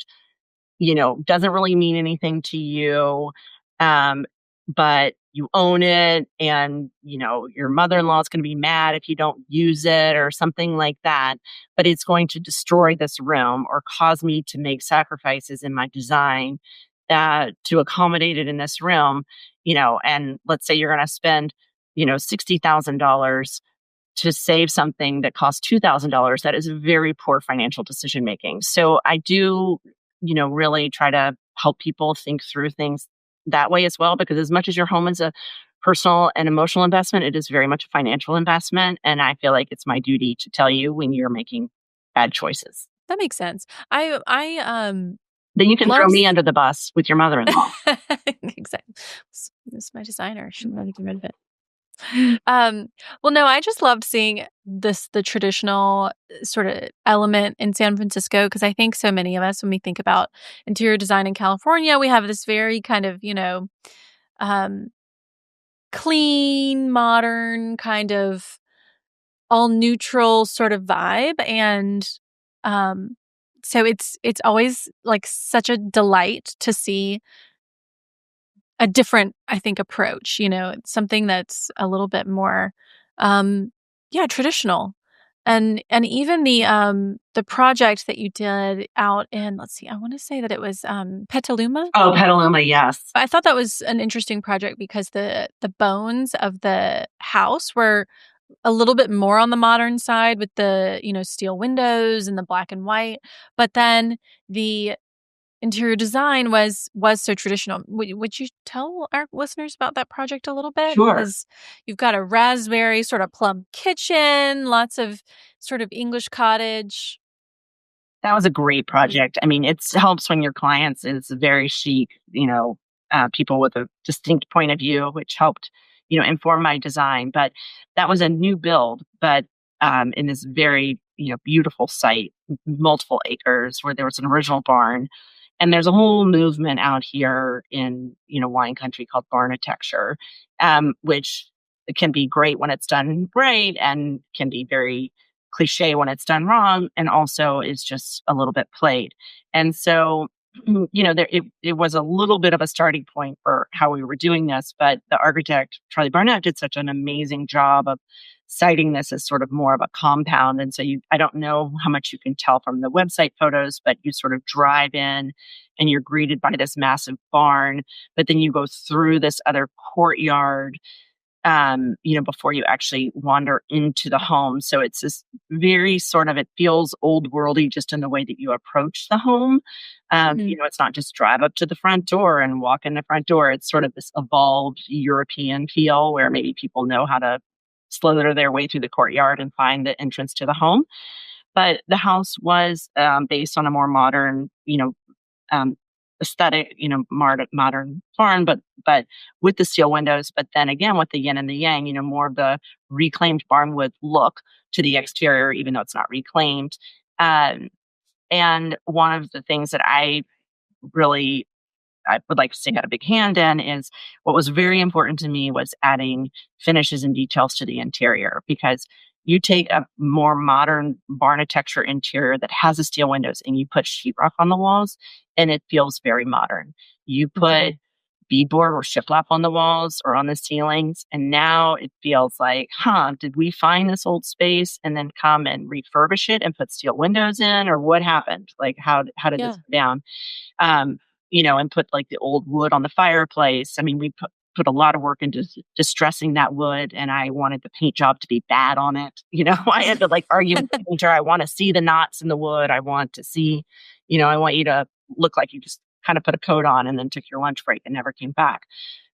doesn't really mean anything to you, but you own it, and, your mother-in-law is going to be mad if you don't use it or something like that, but it's going to destroy this room or cause me to make sacrifices in my design to accommodate it in this room, and let's say you're going to spend, $60,000 to save something that costs $2,000, that is very poor financial decision making. So I do, really try to help people think through things that way as well, because as much as your home is a personal and emotional investment, it is very much a financial investment. And I feel like it's my duty to tell you when you're making bad choices. That makes sense. I Then you can throw me under the bus with your mother-in-law. Exactly. This is my designer. I shouldn't really get rid of it. Well, no, I just loved seeing the traditional sort of element in San Francisco, because I think so many of us, when we think about interior design in California, we have this very kind of, clean, modern, kind of all neutral sort of vibe. And so it's always like such a delight to see a different, I think, approach, something that's a little bit more, traditional. And even the project that you did out in, let's see, I want to say that it was, Petaluma. Oh, Petaluma, yes. I thought that was an interesting project because the bones of the house were a little bit more on the modern side with the, steel windows and the black and white, but then the interior design was so traditional. Would you tell our listeners about that project a little bit? Sure. Because you've got a raspberry sort of plum kitchen, lots of sort of English cottage. That was a great project. I mean, it helps when your clients is very chic, people with a distinct point of view, which helped, inform my design. But that was a new build, but in this very, beautiful site, multiple acres, where there was an original barn. And there's a whole movement out here in, wine country called barnitecture, which can be great when it's done right and can be very cliche when it's done wrong, and also is just a little bit played. And so, it was a little bit of a starting point for how we were doing this, but the architect, Charlie Barnett, did such an amazing job of citing this as sort of more of a compound. And so I don't know how much you can tell from the website photos, but you sort of drive in and you're greeted by this massive barn, but then you go through this other courtyard before you actually wander into the home. So it's this very sort of, it feels old worldy just in the way that you approach the home. It's not just drive up to the front door and walk in the front door. It's sort of this evolved European feel where maybe people know how to slither their way through the courtyard and find the entrance to the home. But the house was based on a more modern, um, aesthetic, modern barn, but with the steel windows. But then again, with the yin and the yang, more of the reclaimed barnwood look to the exterior, even though it's not reclaimed. And one of the things that I would like to say had a big hand in is what was very important to me was adding finishes and details to the interior, because you take a more modern barnitecture interior that has the steel windows and you put sheetrock on the walls and it feels very modern. You put beadboard or shiplap on the walls or on the ceilings, and now it feels like, did we find this old space and then come and refurbish it and put steel windows in, or what happened? Like, how did this go down? And put like the old wood on the fireplace. I mean, we put a lot of work into distressing that wood, and I wanted the paint job to be bad on it. I had to like argue with the painter. I want to see the knots in the wood. I want to see, I want you to look like you just kind of put a coat on and then took your lunch break and never came back.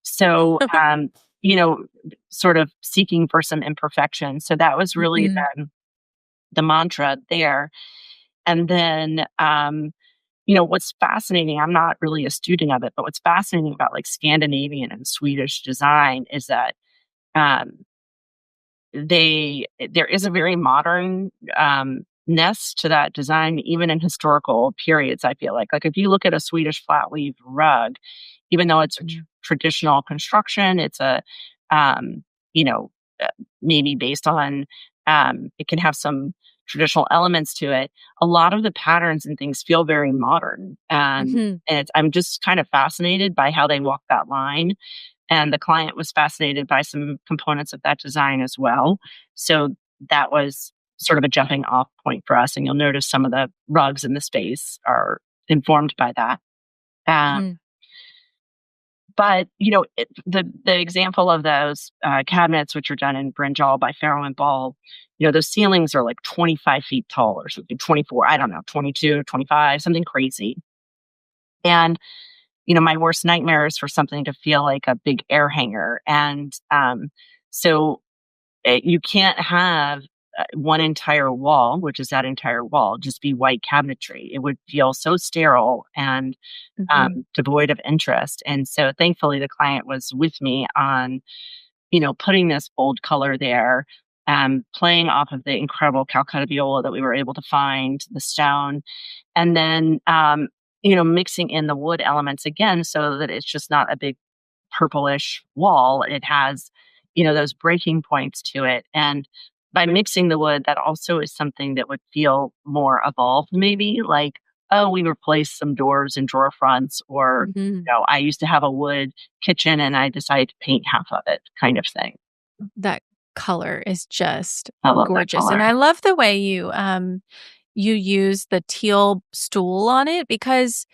So, sort of seeking for some imperfection. So that was really the mantra there. And then, what's fascinating, I'm not really a student of it, but what's fascinating about like Scandinavian and Swedish design is that there is a very modern ness to that design, even in historical periods. I feel like if you look at a Swedish flat weave rug, even though it's a traditional construction, it's a maybe based on it can have some traditional elements to it. A lot of the patterns and things feel very modern, and I'm just kind of fascinated by how they walk that line. And the client was fascinated by some components of that design as well. So that was sort of a jumping off point for us. And you'll notice some of the rugs in the space are informed by that. But, the example of those cabinets, which are done in brinjal by Farrow and Ball, those ceilings are like 25 feet tall or something, 24, I don't know, 22, 25, something crazy. And, my worst nightmare is for something to feel like a big air hanger. And so you can't have one entire wall, which is that entire wall, just be white cabinetry. It would feel so sterile and devoid of interest. And so thankfully the client was with me on, putting this bold color there, playing off of the incredible Calcutta viola that we were able to find, the stone, and then, mixing in the wood elements again so that it's just not a big purplish wall. It has, those breaking points to it. And by mixing the wood, that also is something that would feel more evolved, maybe like, oh, we replaced some doors and drawer fronts, or, I used to have a wood kitchen and I decided to paint half of it, kind of thing. That color is just I gorgeous. And I love the way you use the teal stool on it, because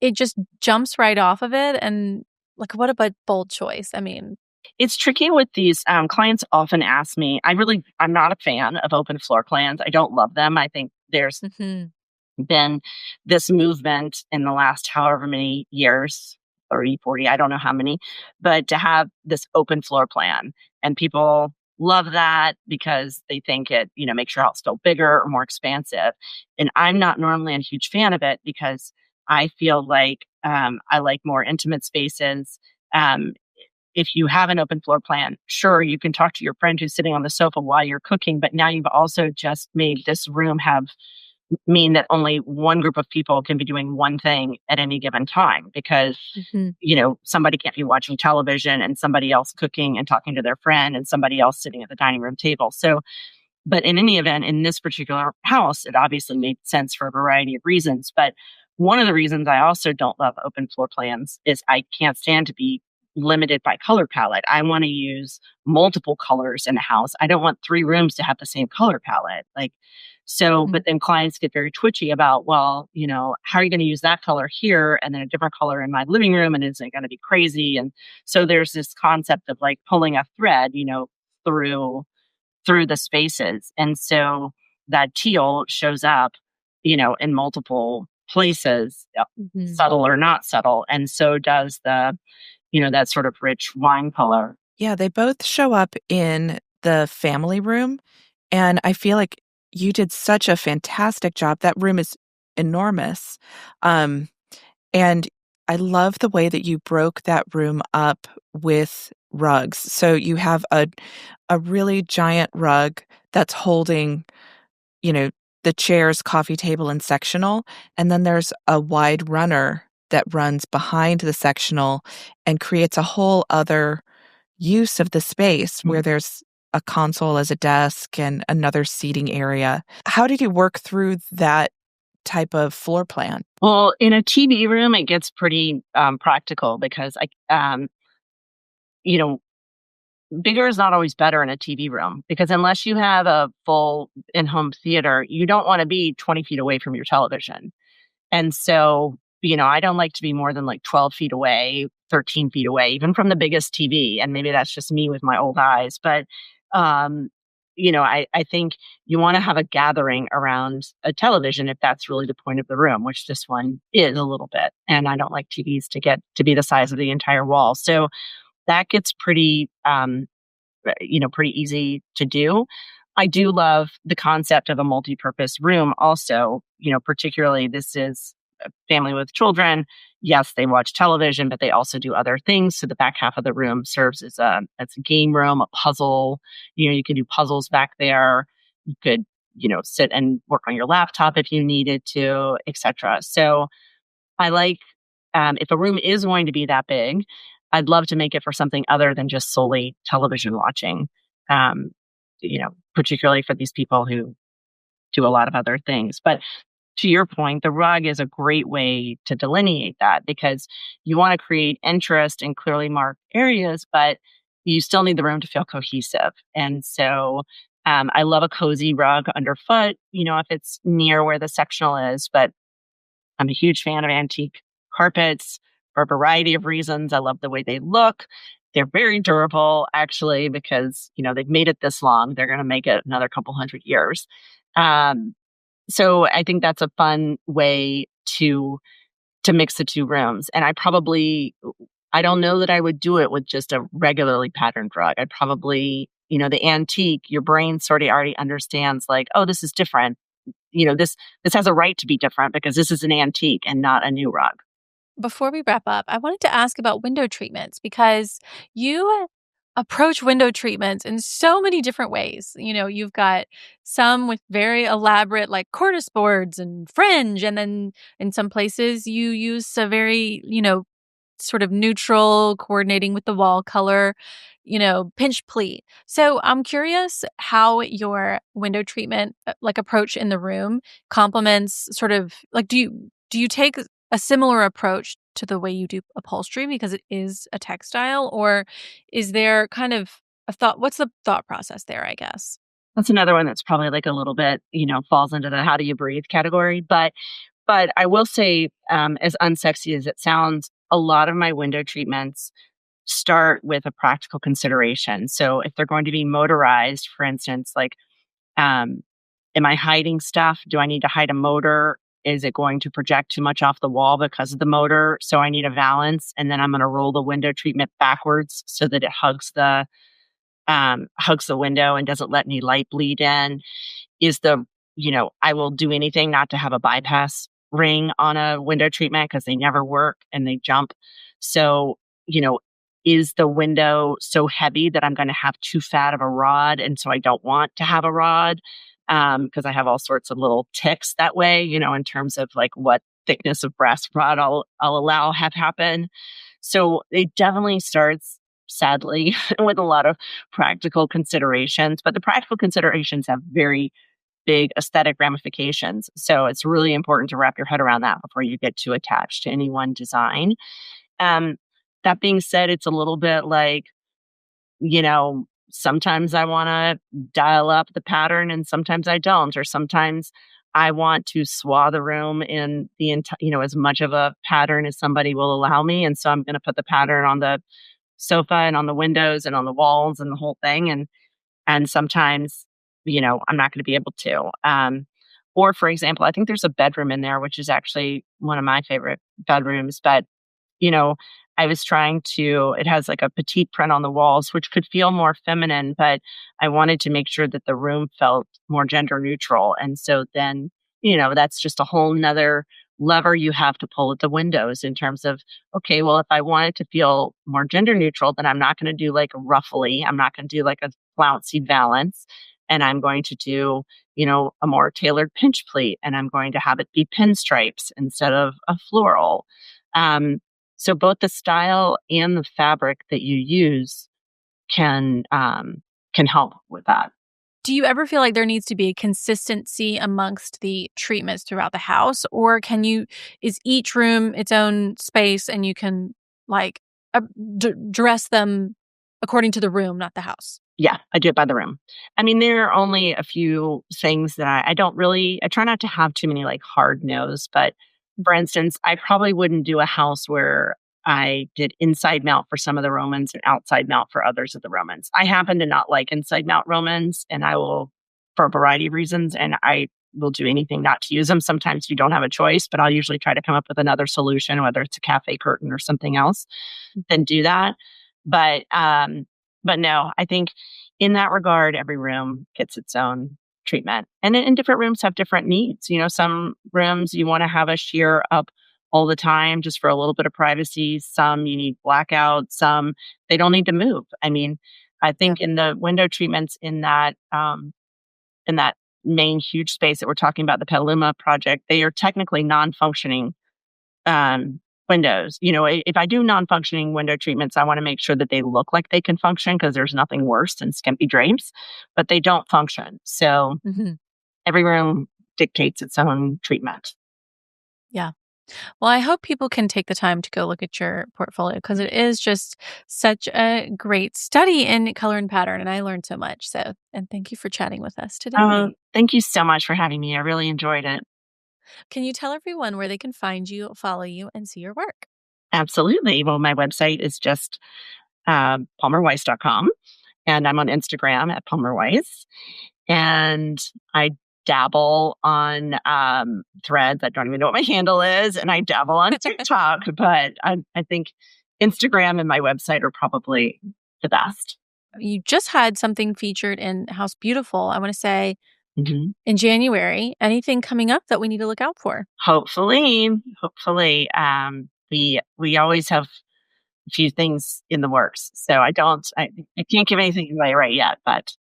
it just jumps right off of it. And like, what a bold choice. I mean, it's tricky with these clients often ask me, I'm not a fan of open floor plans. I don't love them. I think there's been this movement in the last however many years, 30, 40, I don't know how many, but to have this open floor plan. And people love that because they think it, makes your house feel bigger or more expansive. And I'm not normally a huge fan of it because I feel like I like more intimate spaces. Um, if you have an open floor plan, sure, you can talk to your friend who's sitting on the sofa while you're cooking, but now you've also just made this room mean that only one group of people can be doing one thing at any given time because, somebody can't be watching television and somebody else cooking and talking to their friend and somebody else sitting at the dining room table. So, but in any event, in this particular house, it obviously made sense for a variety of reasons. But one of the reasons I also don't love open floor plans is I can't stand to be limited by color palette. I want to use multiple colors in a house. I don't want 3 rooms to have the same color palette. But then clients get very twitchy about, well, how are you going to use that color here and then a different color in my living room? And is it going to be crazy? And so there's this concept of like pulling a thread, through the spaces. And so that teal shows up, in multiple places, subtle or not subtle. And so does that sort of rich wine color. Yeah, they both show up in the family room. And I feel like you did such a fantastic job. That room is enormous. And I love the way that you broke that room up with rugs. So you have a really giant rug that's holding, the chairs, coffee table, and sectional. And then there's a wide runner that runs behind the sectional and creates a whole other use of the space where there's a console as a desk and another seating area. How did you work through that type of floor plan? Well, in a TV room, it gets pretty practical because bigger is not always better in a TV room because unless you have a full in-home theater, you don't want to be 20 feet away from your television. And so, I don't like to be more than like 12 feet away, 13 feet away, even from the biggest TV. And maybe that's just me with my old eyes. But, I think you want to have a gathering around a television if that's really the point of the room, which this one is a little bit. And I don't like TVs to get to be the size of the entire wall. So that gets pretty easy to do. I do love the concept of a multi-purpose room also, particularly this is a family with children. Yes, they watch television, but they also do other things. So the back half of the room serves as a game room, a puzzle. You can do puzzles back there. You could, sit and work on your laptop if you needed to, etc. So I like, if a room is going to be that big, I'd love to make it for something other than just solely television watching, particularly for these people who do a lot of other things. But to your point, the rug is a great way to delineate that because you want to create interest in clearly marked areas, but you still need the room to feel cohesive. And so I love a cozy rug underfoot, if it's near where the sectional is, but I'm a huge fan of antique carpets for a variety of reasons. I love the way they look. They're very durable, actually, because, they've made it this long. They're going to make it another couple hundred years. So I think that's a fun way to mix the two rooms. And I don't know that I would do it with just a regularly patterned rug. I'd probably, the antique, your brain sort of already understands like, oh, this is different. This has a right to be different because this is an antique and not a new rug. Before we wrap up, I wanted to ask about window treatments because you approach window treatments in so many different ways. You've got some with very elaborate like cornice boards and fringe, and then in some places you use a very, sort of neutral, coordinating with the wall color, pinch pleat. So I'm curious how your window treatment approach in the room complements sort of like do you take a similar approach to the way you do upholstery because it is a textile, or is there kind of a thought? What's the thought process there, I guess? That's another one that's probably like a little bit, falls into the how do you breathe category. But I will say, as unsexy as it sounds, a lot of my window treatments start with a practical consideration. So if they're going to be motorized, for instance, like, am I hiding stuff? Do I need to hide a motor is it going to project too much off the wall because of the motor? So I need a valance. And then I'm going to roll the window treatment backwards so that it hugs the window and doesn't let any light bleed in. I will do anything not to have a bypass ring on a window treatment because they never work and they jump. So, is the window so heavy that I'm going to have too fat of a rod? And so I don't want to have a rod because I have all sorts of little ticks that way, in terms of like what thickness of brass rod I'll allow have happen. So it definitely starts, sadly, with a lot of practical considerations, but the practical considerations have very big aesthetic ramifications. So it's really important to wrap your head around that before you get too attached to any one design. That being said, it's a little bit like, sometimes I want to dial up the pattern and sometimes I don't, or sometimes I want to swathe the room in the entire, as much of a pattern as somebody will allow me. And so I'm going to put the pattern on the sofa and on the windows and on the walls and the whole thing. And sometimes, I'm not going to be able to. Or for example, I think there's a bedroom in there, which is actually one of my favorite bedrooms, but I was it has like a petite print on the walls, which could feel more feminine, but I wanted to make sure that the room felt more gender neutral. And so then, that's just a whole nother lever you have to pull at the windows in terms of, okay, well, if I want it to feel more gender neutral, then I'm not going to do like a ruffly. I'm not going to do like a flouncy valance. And I'm going to do, a more tailored pinch pleat, and I'm going to have it be pinstripes instead of a floral. So both the style and the fabric that you use can help with that. Do you ever feel like there needs to be a consistency amongst the treatments throughout the house, or is each room its own space and you can dress them according to the room, not the house? Yeah, I do it by the room. I mean, there are only a few things that I try not to have too many like hard no's, but for instance, I probably wouldn't do a house where I did inside mount for some of the Romans and outside mount for others of the Romans. I happen to not like inside mount Romans, and I will, for a variety of reasons, and I will do anything not to use them. Sometimes you don't have a choice, but I'll usually try to come up with another solution, whether it's a cafe curtain or something else, then do that. But no, I think in that regard, every room gets its own treatment. And different rooms have different needs. Some rooms you want to have a sheer up all the time just for a little bit of privacy. Some you need blackout. Some they don't need to move. I mean, I think in the window treatments in that main huge space that we're talking about, the Petaluma project, they are technically non-functioning windows. If I do non-functioning window treatments, I want to make sure that they look like they can function because there's nothing worse than skimpy drapes, but they don't function. So every room dictates its own treatment. Yeah. Well, I hope people can take the time to go look at your portfolio because it is just such a great study in color and pattern, and I learned so much. So, and thank you for chatting with us today. Thank you so much for having me. I really enjoyed it. Can you tell everyone where they can find you, follow you, and see your work? Absolutely. Well, my website is just palmerweiss.com, and I'm on Instagram at Palmer Weiss, and I dabble on Threads. I don't even know what my handle is, and I dabble on TikTok, but I think Instagram and my website are probably the best. You just had something featured in House Beautiful, I want to say, in January. Anything coming up that we need to look out for? Hopefully. We always have a few things in the works, so I can't give anything away right yet, but.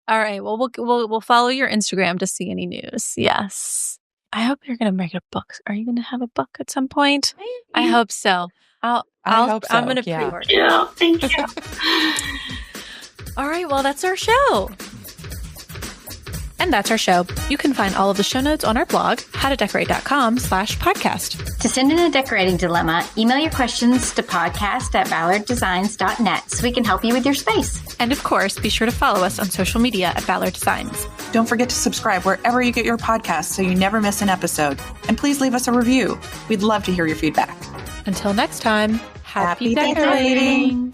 All right. Well, we'll follow your Instagram to see any news. Yes. I hope you're going to make a book. Are you going to have a book at some point? Maybe. I hope so. I hope so. I'm going to pre-order. Yeah, thank you. All right. Well, that's our show. And that's our show. You can find all of the show notes on our blog, howtodecorate.com/podcast. To send in a decorating dilemma, email your questions to podcast@ballarddesigns.net so we can help you with your space. And of course, be sure to follow us on social media at Ballard Designs. Don't forget to subscribe wherever you get your podcasts so you never miss an episode. And please leave us a review. We'd love to hear your feedback. Until next time, happy decorating.